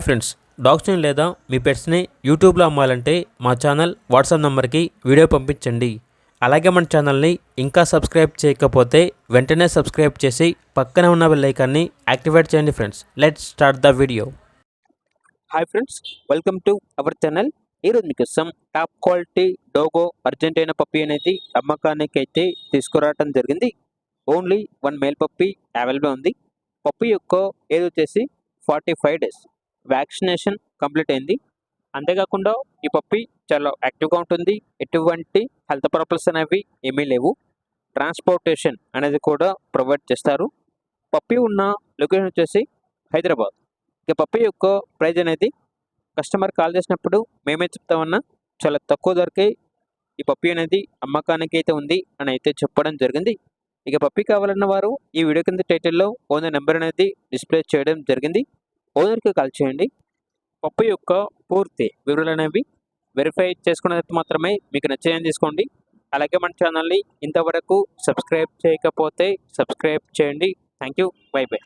Friends, డాగ్స్ని లేదా మీ పెట్స్ని యూట్యూబ్లో అమ్మాలంటే మా ఛానల్ వాట్సాప్ నెంబర్కి వీడియో పంపించండి. అలాగే మన ఛానల్ని ఇంకా సబ్స్క్రైబ్ చేయకపోతే వెంటనే సబ్స్క్రైబ్ చేసి పక్కన ఉన్న బెల్ ఐకాన్ని యాక్టివేట్ చేయండి. Friends, let's start the video. Hi friends, welcome to our channel. ఈరోజు మీకోసం టాప్ క్వాలిటీ డోగో అర్జెంటీనా పప్పీ అనేది అమ్మకానికి అయితే తీసుకురావడం జరిగింది. ఓన్లీ 1 మేల్ పప్పీ అవైలబుల్ ఉంది. పప్పీ యొక్క ఏజ్ వచ్చేసి 45 డేస్. వ్యాక్సినేషన్ కంప్లీట్ అయింది. అంతేకాకుండా ఈ పప్పీ చాలా యాక్టివ్గా ఉంటుంది. ఎటువంటి హెల్త్ ప్రాబ్లమ్స్ అనేవి ఏమీ లేవు. ట్రాన్స్పోర్టేషన్ అనేది కూడా ప్రొవైడ్ చేస్తారు. పప్పీ ఉన్న లొకేషన్ వచ్చేసి హైదరాబాద్. ఇక పప్పీ యొక్క ప్రైజ్ అనేది కస్టమర్ కాల్ చేసినప్పుడు మేమే చెప్తామన్నా చాలా తక్కువ ధరకే ఈ పప్పీ అనేది అమ్మకానికి అయితే ఉంది అని అయితే చెప్పడం జరిగింది. ఇక పప్పీ కావాలన్న వారు ఈ వీడియో కింద టైటిల్లో ఓనర్ నెంబర్ అనేది డిస్ప్లే చేయడం జరిగింది. ఓనర్కి కాల్ చేయండి. పప్పు యొక్క పూర్తి వివరాలు అనేవి వెరిఫై చేసుకున్నది మాత్రమే మీకు నచ్చేయని తీసుకోండి. అలాగే మన ఛానల్ని ఇంతవరకు సబ్స్క్రైబ్ చేయకపోతే సబ్స్క్రైబ్ చేయండి. Thank you. By by.